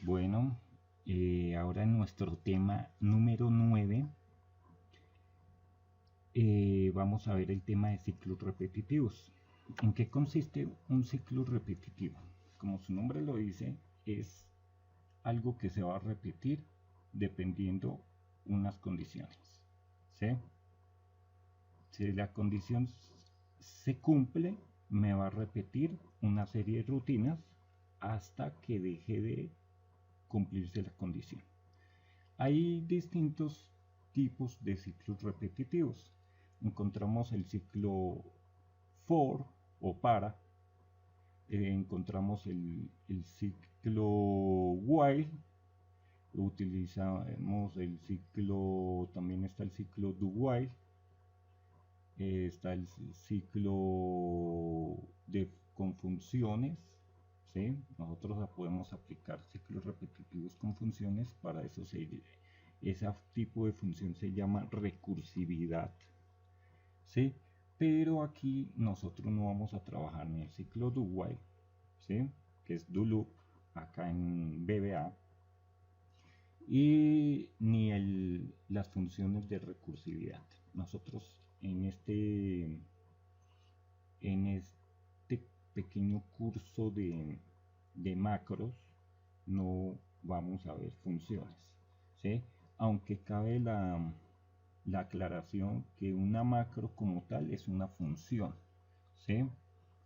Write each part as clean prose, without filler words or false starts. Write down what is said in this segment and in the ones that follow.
Bueno, ahora en nuestro tema número 9 vamos a ver el tema de ciclos repetitivos. ¿En qué consiste un ciclo repetitivo? Como su nombre lo dice, es algo que se va a repetir dependiendo unas condiciones. ¿Sí? Si la condición se cumple, me va a repetir una serie de rutinas hasta que deje de cumplirse la condición. Hay distintos tipos de ciclos repetitivos. Encontramos el ciclo for o para, encontramos el ciclo while, utilizamos el ciclo, también está el ciclo do while, está el ciclo con funciones, ¿sí? Nosotros podemos aplicar ciclos repetitivos con funciones. Para eso ese tipo de función se llama recursividad, ¿sí? Pero aquí nosotros no vamos a trabajar ni el ciclo do while, ¿sí? Que es do loop acá en VBA, y ni las funciones de recursividad. Nosotros en este pequeño curso de macros no vamos a ver funciones, ¿sí? Aunque cabe la aclaración que una macro como tal es una función, ¿sí?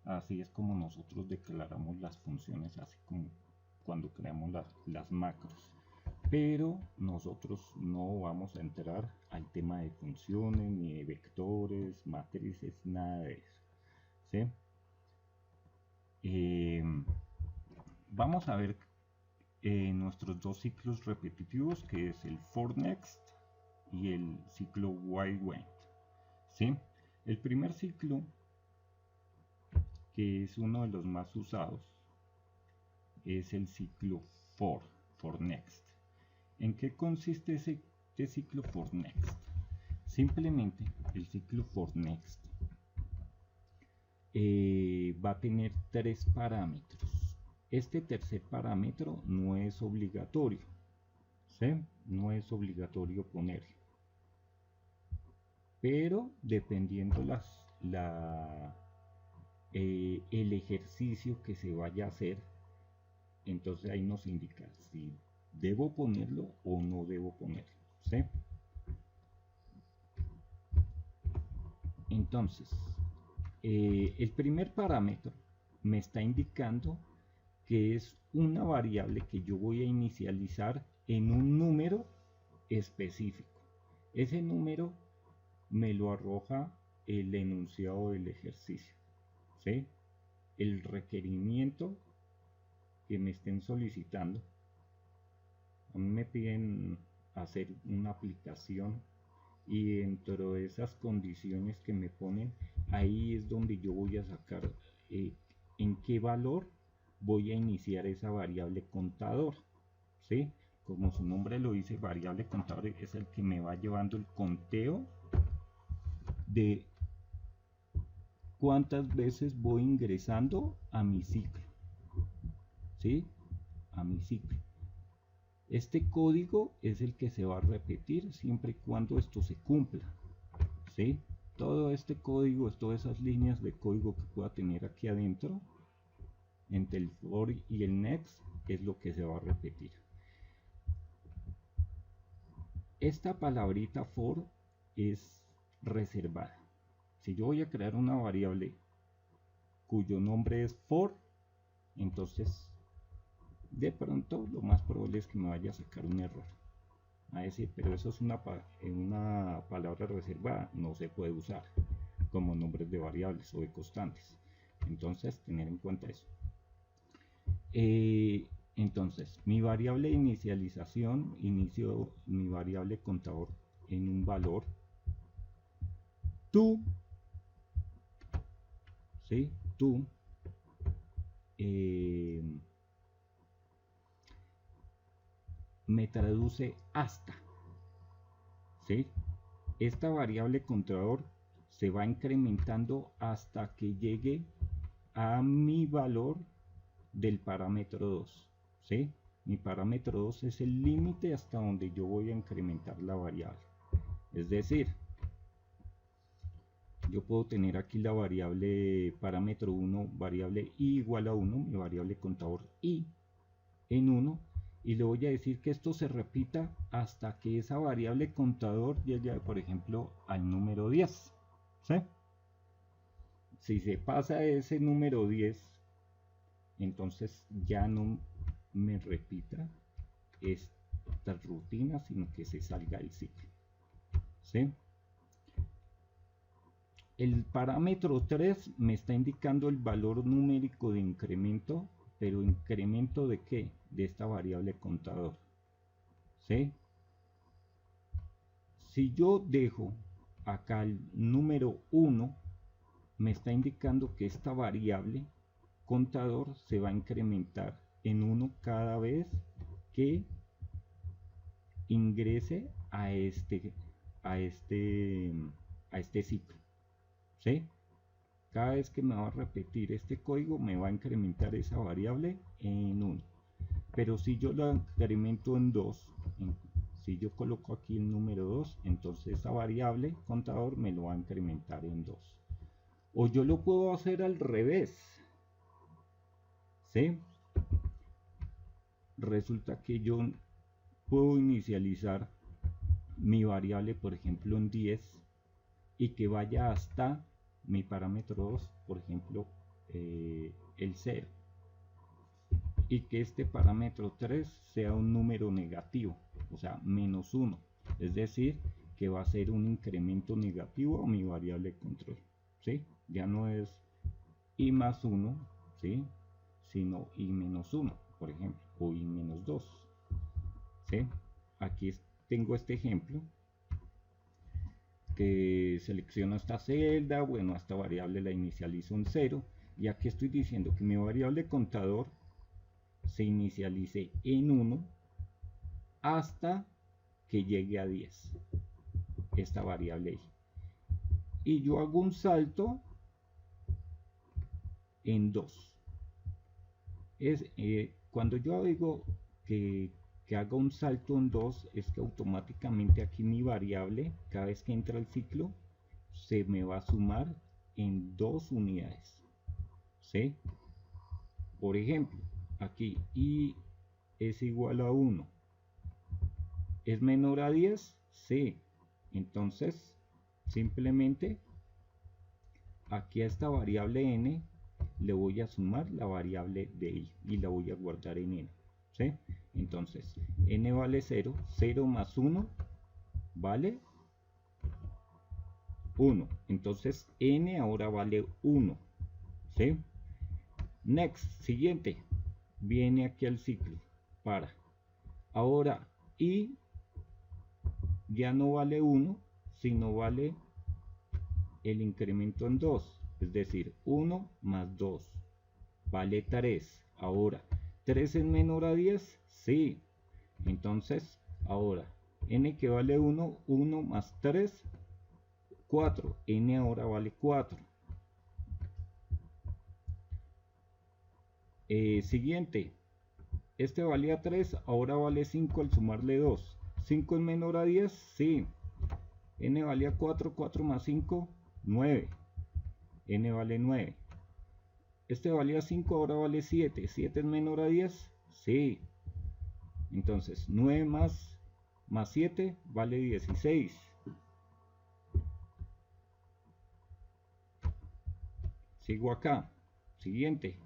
Así es como nosotros declaramos las funciones, así como cuando creamos las macros. Pero nosotros no vamos a entrar al tema de funciones, ni de vectores, matrices, nada de eso, ¿sí? Vamos a ver nuestros dos ciclos repetitivos, que es el for next y el ciclo while went, ¿sí? El primer ciclo, que es uno de los más usados, es el ciclo for next. ¿En qué consiste ese ciclo for next? Simplemente el ciclo for next va a tener tres parámetros. Este tercer parámetro no es obligatorio, ¿sí? No es obligatorio ponerlo, pero dependiendo el ejercicio que se vaya a hacer, entonces ahí nos indica si debo ponerlo o no debo ponerlo, ¿sí? Entonces, el primer parámetro me está indicando que es una variable que yo voy a inicializar en un número específico. Ese número me lo arroja el enunciado del ejercicio, ¿sí? El requerimiento que me estén solicitando. A mí me piden hacer una aplicación y dentro de esas condiciones que me ponen, ahí es donde yo voy a sacar en qué valor voy a iniciar esa variable contador, ¿sí? Como su nombre lo dice, variable contador es el que me va llevando el conteo de cuántas veces voy ingresando a mi ciclo, ¿sí? A mi ciclo. Este código es el que se va a repetir siempre y cuando esto se cumpla, ¿sí? Todo este código, todas esas líneas de código que pueda tener aquí adentro, entre el for y el next, es lo que se va a repetir. Esta palabrita for es reservada. Si yo voy a crear una variable cuyo nombre es for, entonces de pronto lo más probable es que me vaya a sacar un error. A decir, pero eso es una palabra reservada, no se puede usar como nombres de variables o de constantes. Entonces, tener en cuenta eso. Entonces, mi variable de inicialización, inicio mi variable contador en un valor tú, ¿sí? Tú me traduce hasta, ¿sí? Esta variable contador se va incrementando hasta que llegue a mi valor del parámetro 2, ¿sí? Mi parámetro 2 es el límite hasta donde yo voy a incrementar la variable. Es decir, yo puedo tener aquí la variable parámetro 1, variable i igual a 1, mi variable contador i en 1, y le voy a decir que esto se repita hasta que esa variable contador llegue, por ejemplo, al número 10. ¿Sí? Si se pasa ese número 10, entonces ya no me repita esta rutina, sino que se salga del ciclo. ¿Sí? El parámetro 3 me está indicando el valor numérico de incremento, pero incremento de qué? De esta variable contador. ¿Sí? Si yo dejo acá el número 1, me está indicando que esta variable contador se va a incrementar en 1 cada vez que ingrese a este ciclo. ¿Sí? Cada vez que me va a repetir este código me va a incrementar esa variable en 1. Pero si yo la incremento en 2, si yo coloco aquí el número 2, entonces esa variable contador me lo va a incrementar en 2. O yo lo puedo hacer al revés. ¿Sí? Resulta que yo puedo inicializar mi variable, por ejemplo, en 10 y que vaya hasta mi parámetro 2, por ejemplo, el 0. Y que este parámetro 3 sea un número negativo, o sea, menos 1. Es decir, que va a ser un incremento negativo a mi variable de control. ¿Sí? Ya no es i más 1, ¿sí? Sino i menos 1, por ejemplo, o i menos 2. ¿Sí? Aquí tengo este ejemplo que selecciono esta celda, bueno, esta variable la inicializo en 0, y aquí estoy diciendo que mi variable contador se inicialice en 1 hasta que llegue a 10, esta variable ahí. Y yo hago un salto en 2. Cuando yo digo que haga un salto en 2, es que automáticamente aquí mi variable, cada vez que entra el ciclo, se me va a sumar en 2 unidades. ¿Sí? Por ejemplo, aquí i es igual a 1. ¿Es menor a 10? Sí. Entonces, simplemente aquí a esta variable n le voy a sumar la variable de i y la voy a guardar en n. ¿Sí? Entonces, n vale 0, 0 más 1 vale 1. Entonces, n ahora vale 1. ¿Sí? Next, siguiente. Viene aquí al ciclo. Para. Ahora, i ya no vale 1, sino vale el incremento en 2. Es decir, 1 más 2 vale 3. Ahora, ¿3 es menor a 10? Sí. Entonces, ahora, n que vale 1, 1 más 3, 4. N ahora vale 4. Siguiente. Este valía 3, ahora vale 5 al sumarle 2. ¿5 es menor a 10? Sí. N valía 4, 4 más 5, 9. N vale 9. Este valía 5, ahora vale 7. ¿7 es menor a 10? Sí. Entonces, 9 más 7 vale 16. Sigo acá. Siguiente.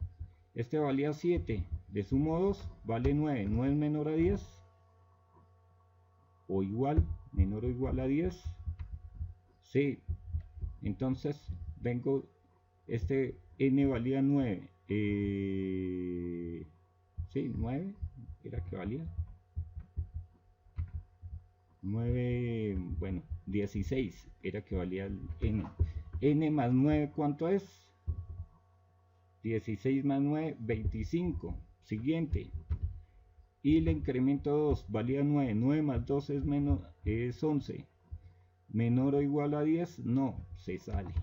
Este valía 7. Le sumo 2, vale 9. ¿9 es menor a 10? O igual, menor o igual a 10. Sí. Entonces, vengo, este n valía 9. Sí, 9 era que valía. 9, bueno, 16 era que valía el n. N más 9, ¿cuánto es? 16 más 9, 25. Siguiente. Y el incremento 2 valía 9. 9 más 2 es 11. ¿Menor o igual a 10? No, se sale.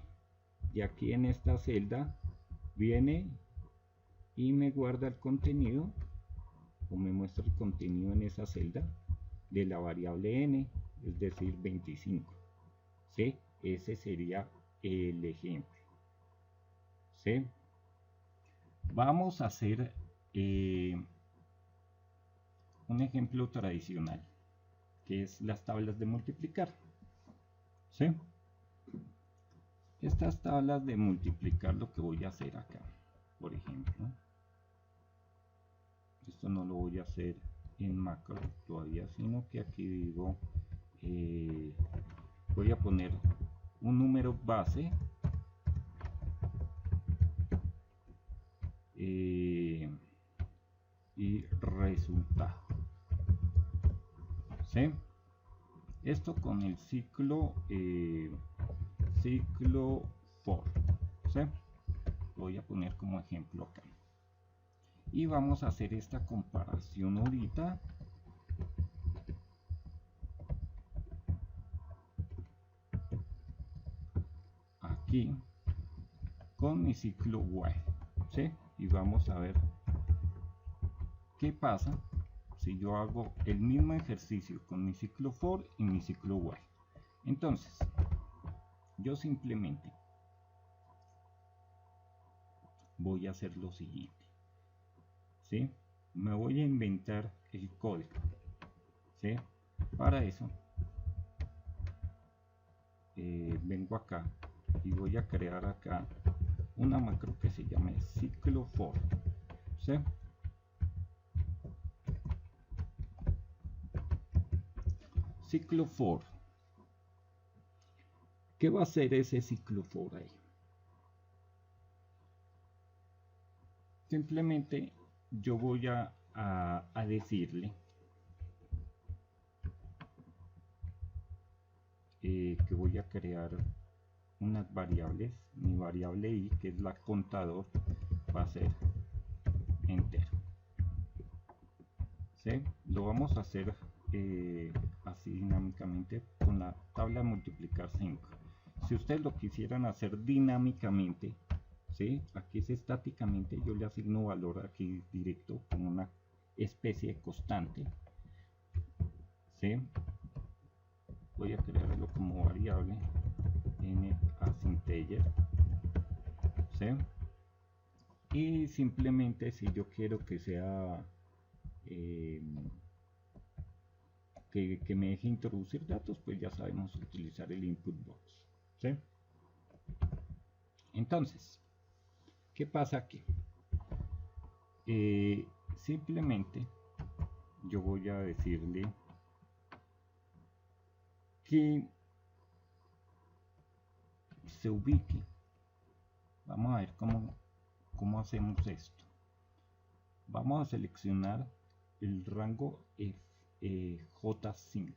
Y aquí en esta celda viene y me guarda el contenido o me muestra el contenido en esa celda de la variable n, es decir 25. ¿Sí? Ese sería el ejemplo. ¿Sí? Vamos a hacer un ejemplo tradicional, que es las tablas de multiplicar. ¿Sí? Estas tablas de multiplicar, lo que voy a hacer acá, por ejemplo, esto no lo voy a hacer en macro todavía, sino que aquí digo, voy a poner un número base y resultado. ¿Sí? Esto con el ciclo for. ¿Sí? Voy a poner como ejemplo acá. Y vamos a hacer esta comparación ahorita. Aquí con mi ciclo while. ¿Sí? Y vamos a ver qué pasa si yo hago el mismo ejercicio con mi ciclo for y mi ciclo while. Entonces, yo simplemente voy a hacer lo siguiente. ¿Sí? Me voy a inventar el código. ¿Sí? Para eso, vengo acá y voy a crear acá una macro que se llame ciclo for. ¿Sí? Ciclo for. ¿Qué va a hacer ese ciclo for ahí? Simplemente yo voy a decirle que voy a crear unas variables. Mi variable i, que es la contador, va a ser entero. ¿Sí? Lo vamos a hacer así dinámicamente con la tabla de multiplicar 5. Si ustedes lo quisieran hacer dinámicamente, ¿sí? Aquí es estáticamente, yo le asigno valor aquí directo como una especie de constante. ¿Sí? Voy a crearlo como variable n as integer. ¿Sí? Y simplemente si yo quiero que sea que me deje introducir datos, pues ya sabemos utilizar el input box. ¿Sí? Entonces, ¿qué pasa aquí? Simplemente yo voy a decirle que se ubique. Vamos a ver cómo hacemos esto. Vamos a seleccionar el rango J5.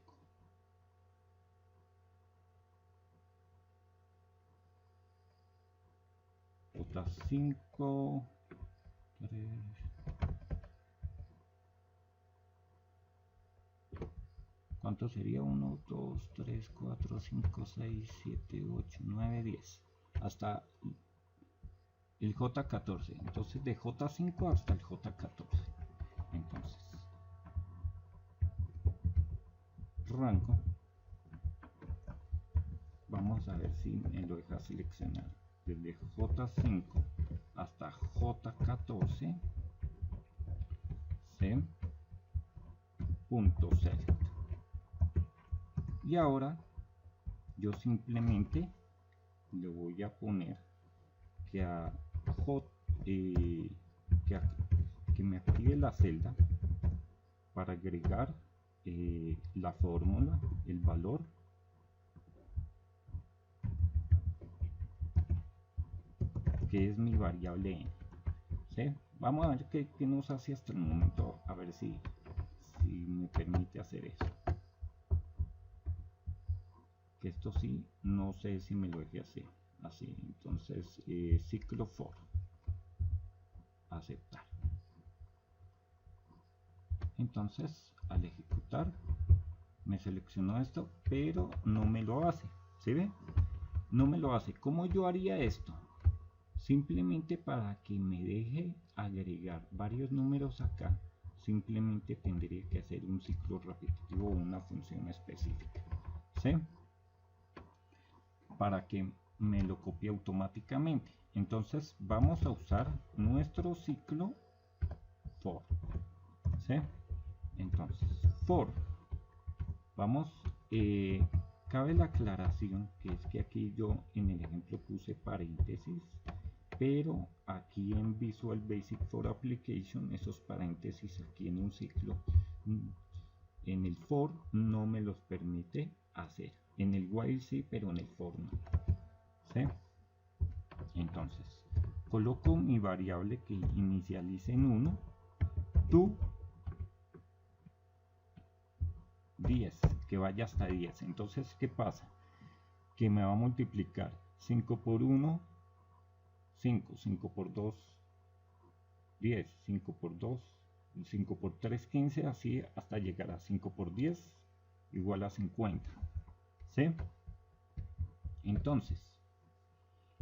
J5, 3. ¿Cuánto sería? 1, 2, 3, 4, 5, 6, 7, 8, 9, 10. Hasta el J14. Entonces de J5 hasta el J14. Entonces, rango. Vamos a ver si me lo deja seleccionar. Desde J5 hasta J14. ¿Sí? Punto select. Y ahora yo simplemente le voy a poner que me active la celda para agregar la fórmula, el valor que es mi variable n. ¿Sí? Vamos a ver qué nos hace hasta el momento, a ver si me permite hacer eso. Que esto sí, no sé si me lo deje hacer así. Entonces, ciclo for, aceptar. Entonces, al ejecutar, me seleccionó esto, pero no me lo hace. ¿Sí ve? No me lo hace. ¿Cómo yo haría esto? Simplemente para que me deje agregar varios números acá, simplemente tendría que hacer un ciclo repetitivo o una función específica, ¿sí? Para que me lo copie automáticamente. Entonces vamos a usar nuestro ciclo for, ¿sí? Entonces for, vamos, cabe la aclaración que es que aquí yo en el ejemplo puse paréntesis, pero aquí en Visual Basic for Application esos paréntesis aquí en un ciclo en el for no me los permite hacer. En el while sí, pero en el for no, ¿sí? Entonces coloco mi variable que inicialice en 1, to 10, que vaya hasta 10. Entonces, ¿qué pasa? Que me va a multiplicar 5 por 1, 5, 5 por 2, 10, 5 por 2, 5 por 3, 15, así hasta llegar a 5 por 10 igual a 50, ¿sí? Entonces,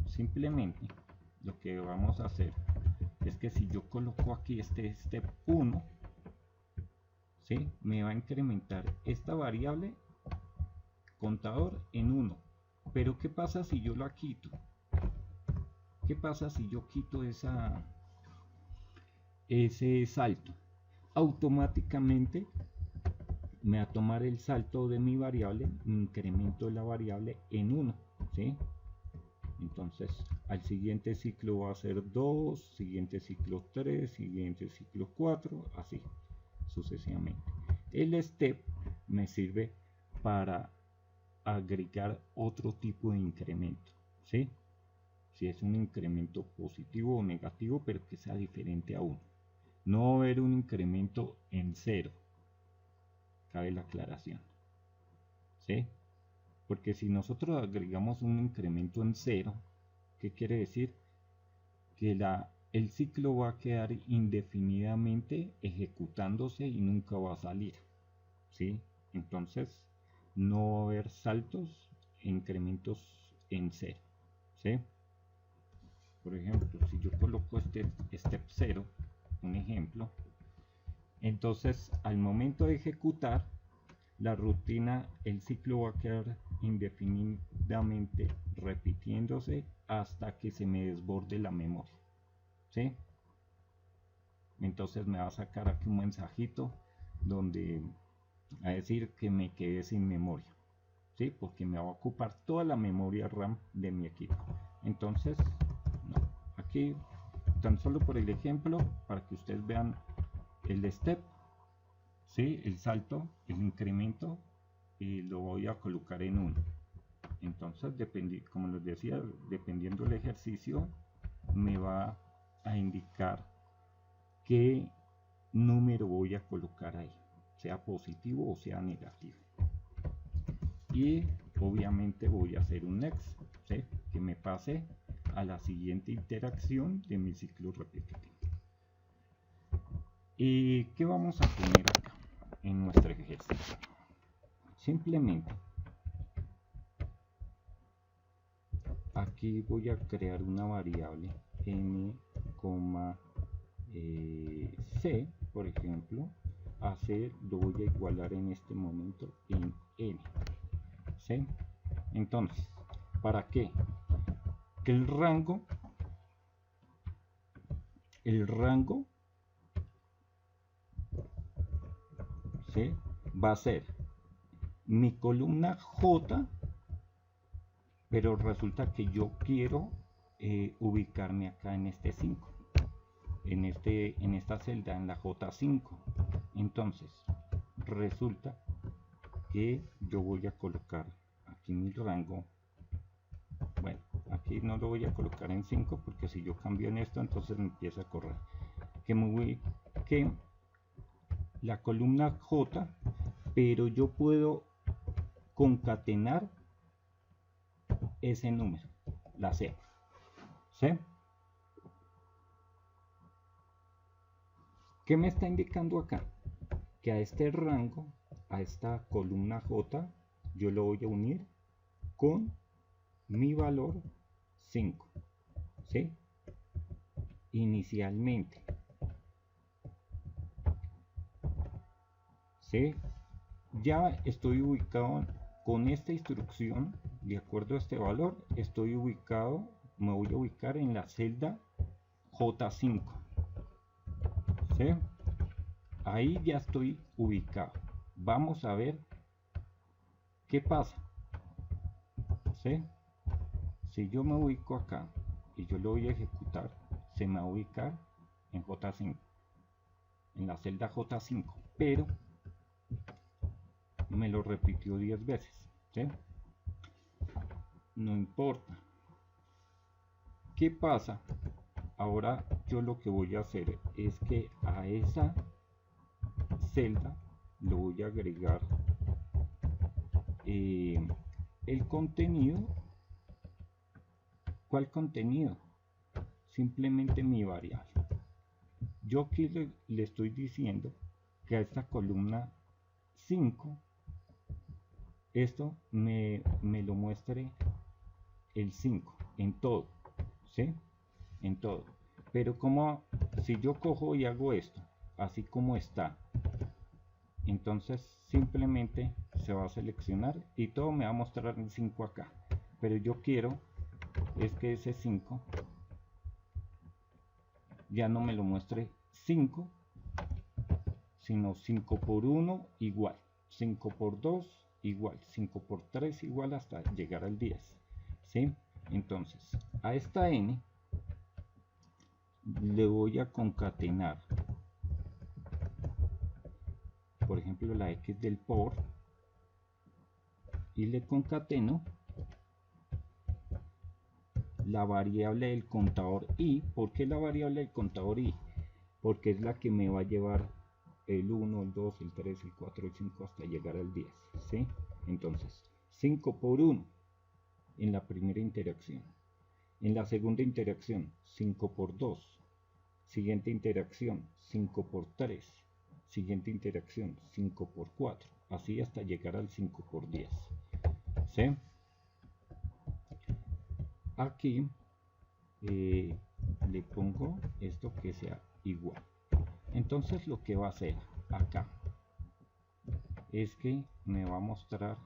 simplemente lo que vamos a hacer es que si yo coloco aquí este step 1, ¿sí? Me va a incrementar esta variable contador en 1. Pero ¿qué pasa si yo la quito? ¿Qué pasa si yo quito ese salto? Automáticamente me va a tomar el salto de mi variable, incremento de la variable en 1, ¿sí? Entonces al siguiente ciclo va a ser 2, siguiente ciclo 3, siguiente ciclo 4, así sucesivamente. El step me sirve para agregar otro tipo de incremento, ¿sí? Si es un incremento positivo o negativo, pero que sea diferente a 1. No va a haber un incremento en 0, cabe la aclaración, ¿sí? Porque si nosotros agregamos un incremento en 0, ¿qué quiere decir? Que el ciclo va a quedar indefinidamente ejecutándose y nunca va a salir, ¿sí? Entonces no va a haber saltos e incrementos en 0, ¿sí? Por ejemplo, si yo coloco este step 0, un ejemplo, entonces al momento de ejecutar la rutina, el ciclo va a quedar indefinidamente repitiéndose hasta que se me desborde la memoria, ¿sí? Entonces me va a sacar aquí un mensajito donde a decir que me quedé sin memoria, ¿sí? Porque me va a ocupar toda la memoria RAM de mi equipo. Entonces, no. Aquí, tan solo por el ejemplo, para que ustedes vean el step, ¿sí? El salto, el incremento, y lo voy a colocar en 1. Entonces, como les decía, dependiendo del ejercicio, me va a indicar qué número voy a colocar ahí, sea positivo o sea negativo. Y obviamente voy a hacer un next, ¿sí? Que me pase a la siguiente interacción de mi ciclo repetitivo. ¿Y qué vamos a poner acá en nuestro ejercicio? Simplemente aquí voy a crear una variable n, c, por ejemplo. A c lo voy a igualar en este momento en n, ¿sí? Entonces, ¿para qué? Que el rango ¿sí? Va a ser mi columna J, pero resulta que yo quiero ubicarme acá en este 5, en esta celda, en la J5. Entonces resulta que yo voy a colocar aquí mi rango. Bueno, aquí no lo voy a colocar en 5 porque si yo cambio en esto entonces me empieza a correr. Que la columna J, pero yo puedo concatenar ese número, la C, ¿sí? ¿Qué me está indicando acá? Que a este rango, a esta columna J, yo lo voy a unir con mi valor 5, ¿sí? Inicialmente. ¿sí? Ya estoy ubicado con esta instrucción, de acuerdo a este valor, estoy ubicado, me voy a ubicar en la celda J5, ¿sí? Ahí ya estoy ubicado. Vamos a ver qué pasa, ¿sí? Si yo me ubico acá y yo lo voy a ejecutar, se me va a ubicar en J5, en la celda J5, pero me lo repitió 10 veces, ¿sí? No importa. ¿Qué pasa? Ahora yo lo que voy a hacer es que a esa celda le voy a agregar el contenido. ¿Cuál contenido? Simplemente mi variable. Yo aquí le estoy diciendo que a esta columna 5 esto me lo muestre el 5 en todo, ¿sí? En todo. Pero como si yo cojo y hago esto así como está, entonces simplemente se va a seleccionar y todo me va a mostrar el 5 acá, pero yo quiero es que ese 5 ya no me lo muestre 5, sino 5 por 1 igual, 5 por 2 igual, 5 por 3 igual, hasta llegar al 10, ¿sí? Entonces a esta n le voy a concatenar, por ejemplo, la x del por, y le concateno la variable del contador i. ¿Por qué la variable del contador i? Porque es la que me va a llevar el 1, el 2, el 3, el 4, el 5 hasta llegar al 10, ¿sí? Entonces 5 por 1 en la primera interacción, en la segunda interacción 5 por 2, siguiente interacción 5 por 3, siguiente interacción 5 por 4, así hasta llegar al 5 por 10, ¿sí? Aquí le pongo esto que sea igual. Entonces lo que va a hacer acá es que me va a mostrar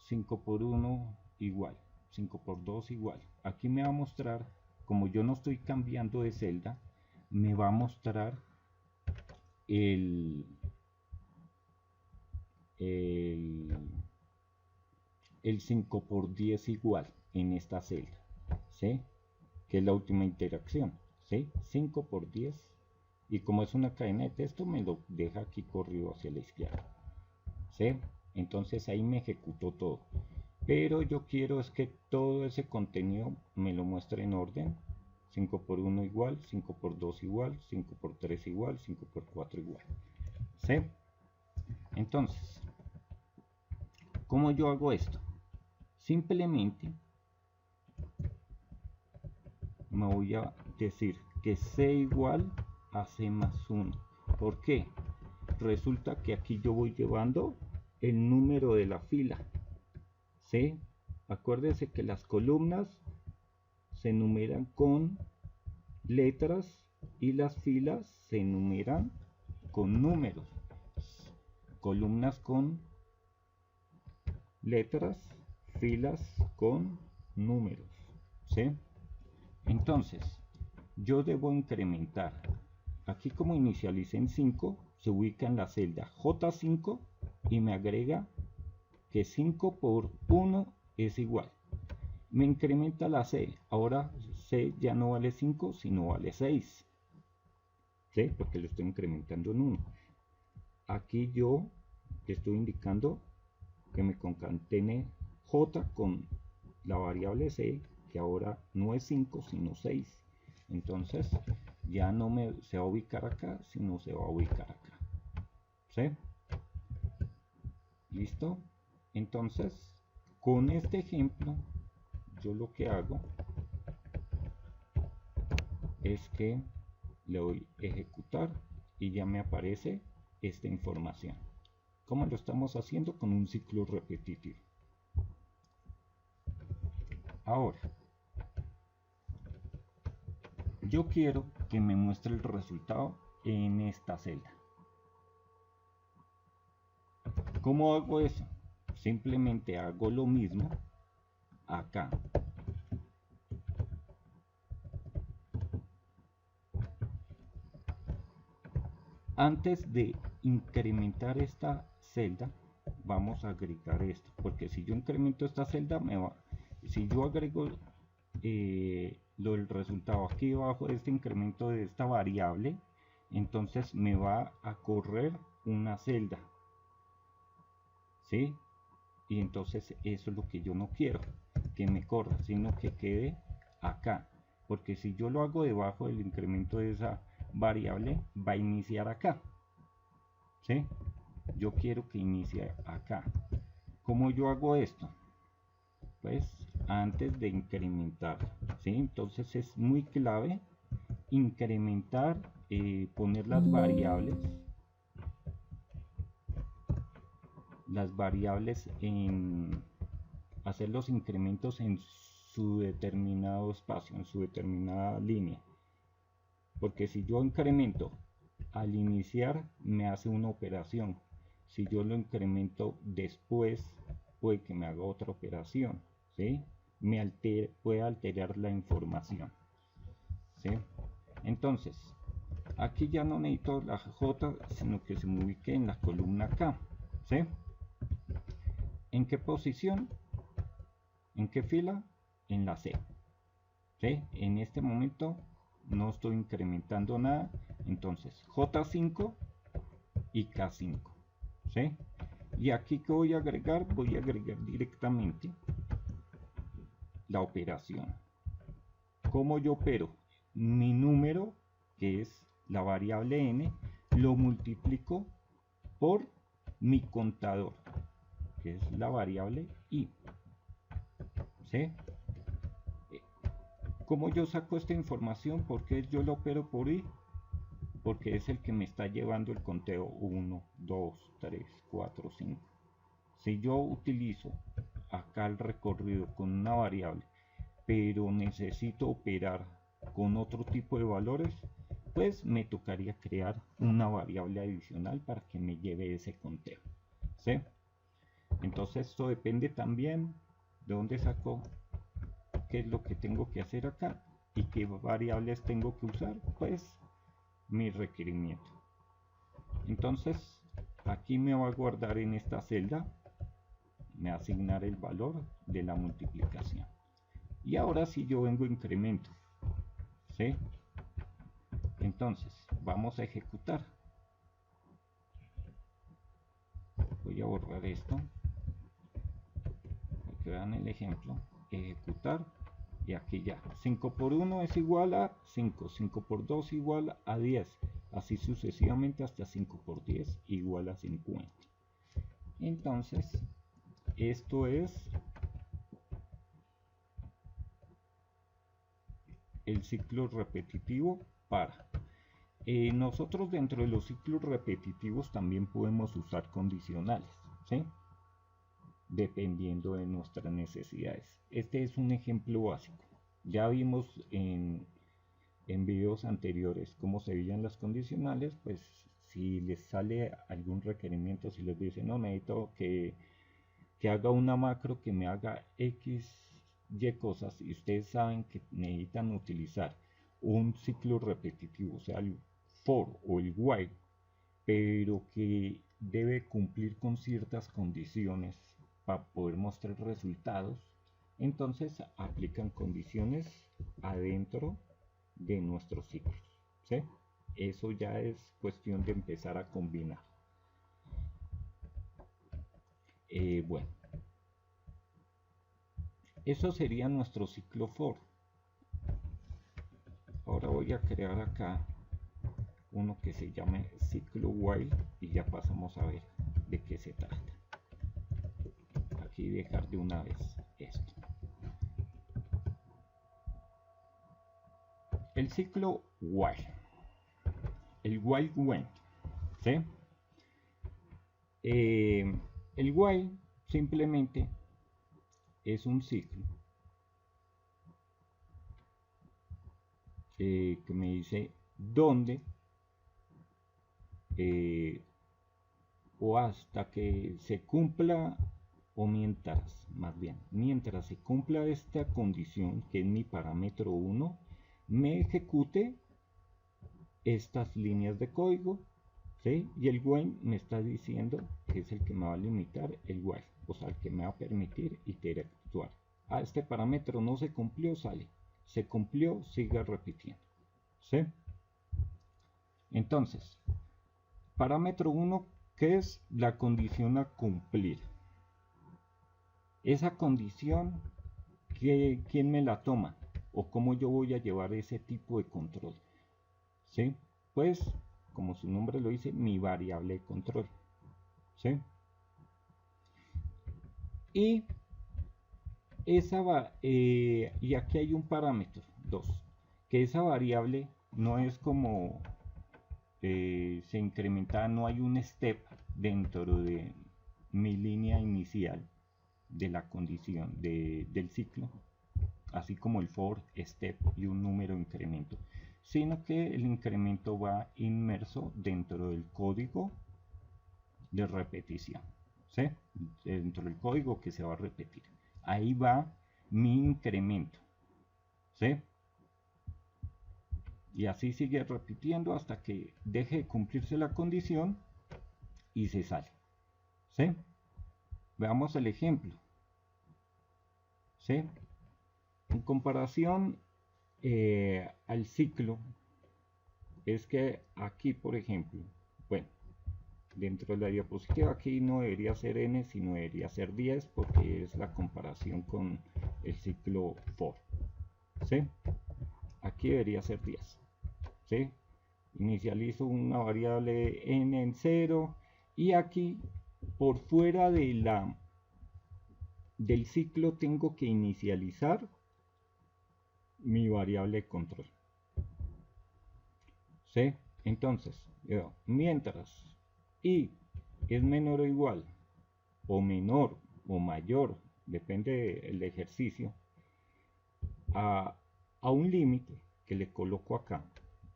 5 por 1 igual, 5 por 2 igual. Aquí me va a mostrar, como yo no estoy cambiando de celda, me va a mostrar el 5 por 10 igual en esta celda, ¿sí? Que es la última interacción, ¿sí? 5 por 10, y como es una cadena de texto me lo deja aquí corrido hacia la izquierda, ¿sí? Entonces ahí me ejecutó todo, pero yo quiero es que todo ese contenido me lo muestre en orden. 5 por 1 igual, 5 por 2 igual, 5 por 3 igual, 5 por 4 igual, ¿sí? Entonces, ¿cómo yo hago esto? Simplemente me voy a decir que c igual a c más 1. ¿Por qué? Resulta que aquí yo voy llevando el número de la fila, ¿sí? Acuérdense que las columnas se numeran con letras y las filas se numeran con números. Columnas con letras, filas con números, ¿sí? Entonces yo debo incrementar. Aquí, como inicialicé en 5, se ubica en la celda J5 y me agrega que 5 por 1 es igual. Me incrementa la C. Ahora C ya no vale 5, sino vale 6. ¿Sí? Porque lo estoy incrementando en 1. Aquí yo estoy indicando que me concatene J con la variable C, que ahora no es 5, sino 6. Entonces ya no se va a ubicar acá, sino se va a ubicar acá, ¿sí? ¿Listo? Entonces, con este ejemplo, yo lo que hago es que le doy ejecutar y ya me aparece esta información. ¿Cómo lo estamos haciendo? Con un ciclo repetitivo. Ahora, yo quiero que me muestre el resultado en esta celda. ¿Cómo hago eso? Simplemente hago lo mismo acá. Antes de incrementar esta celda, vamos a agregar esto, porque si yo incremento esta celda, si yo agrego lo del resultado aquí abajo de este incremento de esta variable, entonces me va a correr una celda, ¿sí? Y entonces eso es lo que yo no quiero, que me corra, sino que quede acá, porque si yo lo hago debajo del incremento de esa variable, va a iniciar acá, ¿sí? Yo quiero que inicie acá. ¿Cómo yo hago esto? Pues antes de incrementar, ¿sí? Entonces es muy clave incrementar, poner las variables en hacer los incrementos en su determinado espacio, en su determinada línea, porque si yo incremento al iniciar me hace una operación, si yo lo incremento después puede que me haga otra operación, ¿sí? Puede alterar la información, ¿sí? Entonces aquí ya no necesito la J, sino que se me ubique en la columna K, ¿sí? ¿En qué posición? ¿En qué fila? En la C, ¿sí? En este momento no estoy incrementando nada, entonces J5 y K5, ¿sí? Y aquí que voy a agregar directamente la operación. ¿Cómo yo opero? Mi número, que es la variable n, lo multiplico por mi contador, que es la variable i, ¿sí? ¿Cómo yo saco esta información? Porque yo lo opero por i, porque es el que me está llevando el conteo 1, 2, 3, 4, 5. Si yo utilizo acá el recorrido con una variable, pero necesito operar con otro tipo de valores, pues me tocaría crear una variable adicional para que me lleve ese conteo, ¿sí? Entonces esto depende también de dónde saco, qué es lo que tengo que hacer acá y qué variables tengo que usar, pues mi requerimiento. Entonces aquí me va a guardar en esta celda, me va a asignar el valor de la multiplicación. Y ahora si yo vengo a incremento, ¿sí? Entonces vamos a ejecutar. Voy a borrar esto para que vean el ejemplo. Ejecutar, y aquí ya 5 por 1 es igual a 5, 5 por 2 igual a 10, así sucesivamente hasta 5 por 10 igual a 50. Entonces esto es el ciclo repetitivo para. Nosotros dentro de los ciclos repetitivos también podemos usar condicionales, ¿sí? Dependiendo de nuestras necesidades. Este es un ejemplo básico. Ya vimos en videos anteriores cómo se veían las condicionales, pues si les sale algún requerimiento, si les dicen no, necesito que haga una macro que me haga X, Y cosas, y ustedes saben que necesitan utilizar un ciclo repetitivo, o sea, el for o el while, pero que debe cumplir con ciertas condiciones para poder mostrar resultados, entonces aplican condiciones adentro de nuestros ciclos, ¿sí? Eso ya es cuestión de empezar a combinar. Bueno, eso sería nuestro ciclo for. Ahora voy a crear acá uno que se llame ciclo while y ya pasamos a ver de qué se trata. Aquí dejar de una vez esto. El ciclo while, el while when, ¿sí? El while simplemente es un ciclo que me dice dónde o hasta que se cumpla, o mientras, más bien, mientras se cumpla esta condición, que es mi parámetro 1, me ejecute estas líneas de código, ¿sí? Y el when me está diciendo que es el que me va a limitar el while, o sea, el que me va a permitir interactuar. Este parámetro no se cumplió, sale. Se cumplió, sigue repitiendo, ¿sí? Entonces, parámetro 1, ¿qué es la condición a cumplir? Esa condición, ¿quién me la toma? ¿O cómo yo voy a llevar ese tipo de control? ¿Sí? Pues, como su nombre lo dice, mi variable de control. ¿Sí? Y y aquí hay un parámetro, 2, que esa variable no es como se incrementa, no hay un step dentro de mi línea inicial de la condición del ciclo, así como el for, step y un número incremento, sino que el incremento va inmerso dentro del código de repetición, ¿sí? Dentro del código que se va a repetir. Ahí va mi incremento, ¿sí? Y así sigue repitiendo hasta que deje de cumplirse la condición y se sale, ¿sí? Veamos el ejemplo, ¿sí? En comparación al ciclo, es que aquí, por ejemplo, bueno, dentro de la diapositiva aquí no debería ser n, sino debería ser 10, porque es la comparación con el ciclo for, ¿sí? Aquí debería ser 10, ¿sí? Inicializo una variable n en 0 y aquí por fuera del ciclo tengo que inicializar mi variable de control, ¿sí? Entonces, mientras y es menor o igual, o menor o mayor, depende del ejercicio, a, a un límite que le coloco acá,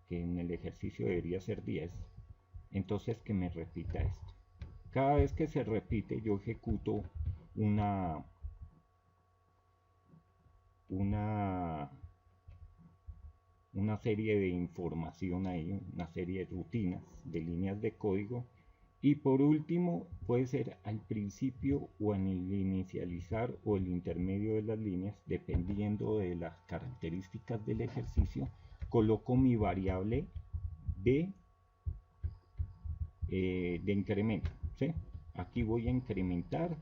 que en el ejercicio debería ser 10, entonces que me repita esto. Cada vez que se repite, yo ejecuto una serie de información ahí, una serie de rutinas, de líneas de código. Y por último, puede ser al principio o en el inicializar o el intermedio de las líneas, dependiendo de las características del ejercicio, coloco mi variable de incremento, ¿sí? Aquí voy a incrementar,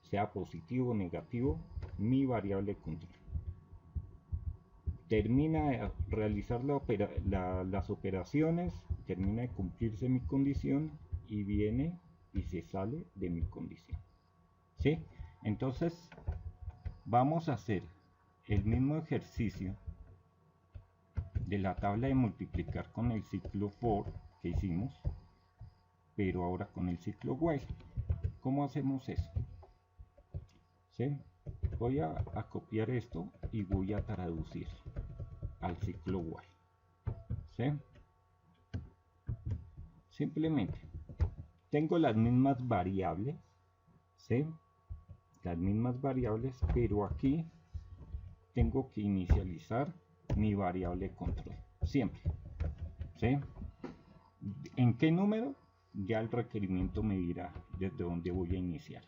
sea positivo o negativo, mi variable control. Termina de realizar las operaciones, termina de cumplirse mi condición y viene y se sale de mi condición, ¿sí? Entonces vamos a hacer el mismo ejercicio de la tabla de multiplicar con el ciclo for que hicimos, pero ahora con el ciclo while. ¿Cómo hacemos eso? ¿Sí? Voy a copiar esto y voy a traducir al ciclo while, ¿sí? Simplemente tengo las mismas variables, ¿sí? Las mismas variables, pero aquí tengo que inicializar mi variable control, siempre, ¿sí? ¿En qué número? Ya el requerimiento me dirá desde dónde voy a iniciar.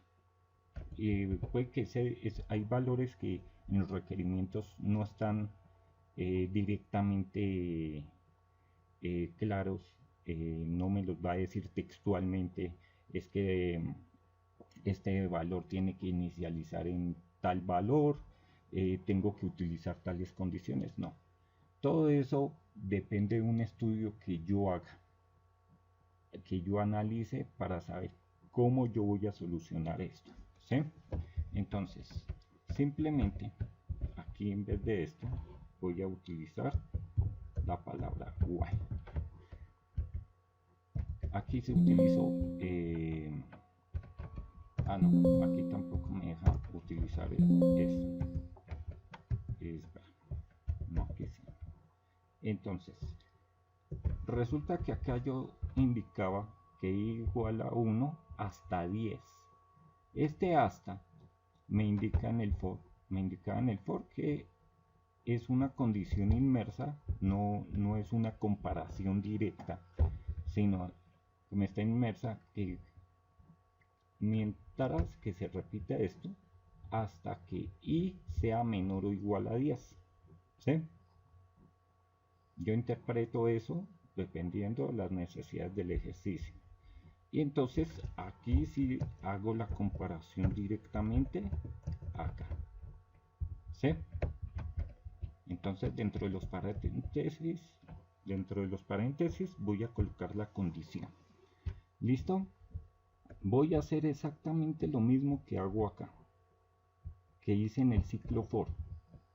Puede que hay valores que en los requerimientos no están directamente claros, no me los va a decir textualmente, es que este valor tiene que inicializar en tal valor, tengo que utilizar tales condiciones, no. Todo eso depende de un estudio que yo haga, que yo analice para saber cómo yo voy a solucionar esto, ¿sí? Entonces, simplemente aquí en vez de esto voy a utilizar la palabra while. Aquí se utilizó no, aquí tampoco me deja utilizar esto. No, aquí sí. Entonces, resulta que acá yo indicaba que i igual a 1 hasta 10. Este hasta me indica en el for, que es una condición inmersa, no es una comparación directa, sino que me está inmersa que mientras que se repita esto hasta que i sea menor o igual a 10. ¿Sí? Yo interpreto eso dependiendo de las necesidades del ejercicio. Y entonces aquí sí hago la comparación directamente acá. ¿Sí? Entonces dentro de los paréntesis voy a colocar la condición. ¿Listo? Voy a hacer exactamente lo mismo que hago acá, que hice en el ciclo for.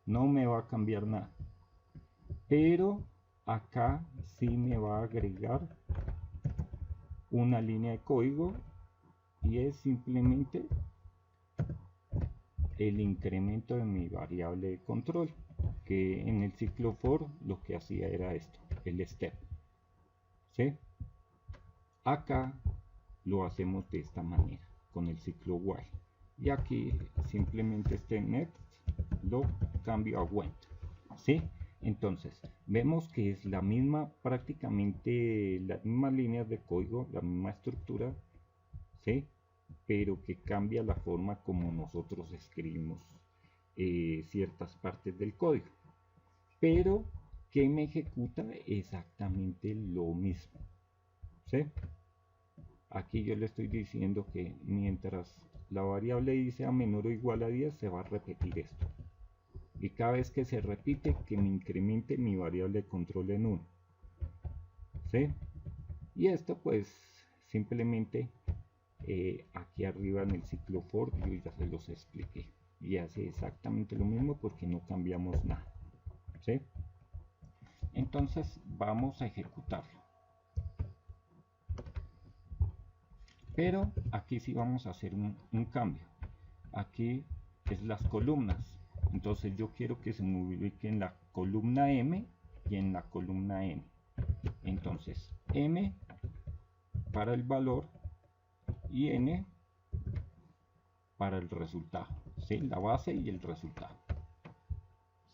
No me va a cambiar nada, pero acá sí me va a agregar una línea de código y es simplemente el incremento de mi variable de control, que en el ciclo for lo que hacía era esto, el step. ¿Sí? Acá lo hacemos de esta manera con el ciclo while, y aquí simplemente este next lo cambio a went. ¿Sí? Entonces vemos que es la misma, prácticamente las mismas líneas de código, la misma estructura, ¿sí? Pero que cambia la forma como nosotros escribimos ciertas partes del código, pero que me ejecuta exactamente lo mismo. ¿Sí? Aquí yo le estoy diciendo que mientras la variable i sea menor o igual a 10 se va a repetir esto, y cada vez que se repite que me incremente mi variable de control en 1. ¿Sí? Y esto pues simplemente aquí arriba en el ciclo for yo ya se los expliqué y hace exactamente lo mismo porque no cambiamos nada. ¿Sí? Entonces vamos a ejecutarlo, pero aquí sí vamos a hacer un cambio. Aquí es las columnas, entonces yo quiero que se me ubique en la columna m y en la columna n. Entonces m para el valor y n para el resultado, ¿sí? La base y el resultado.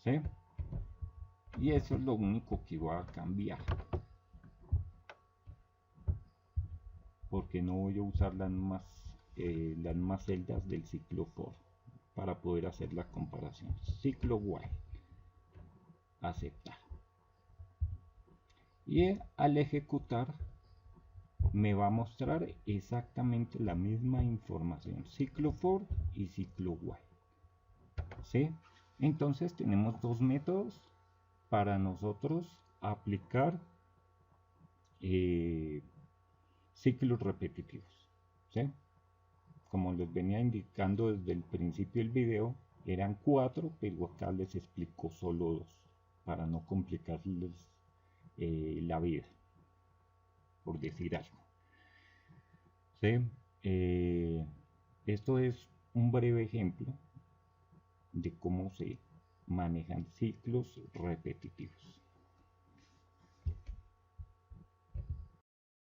¿Sí? Y eso es lo único que va a cambiar, porque no voy a usar las más celdas del ciclo for para poder hacer la comparación. Ciclo while, aceptar, y al ejecutar me va a mostrar exactamente la misma información, ciclo for y ciclo while. ¿Sí? Entonces tenemos dos métodos para nosotros aplicar ciclos repetitivos. ¿Sí? Como les venía indicando desde el principio del video, eran 4, pero acá les explico solo 2 para no complicarles la vida, por decir algo. ¿Sí? Esto es un breve ejemplo de cómo se manejan ciclos repetitivos.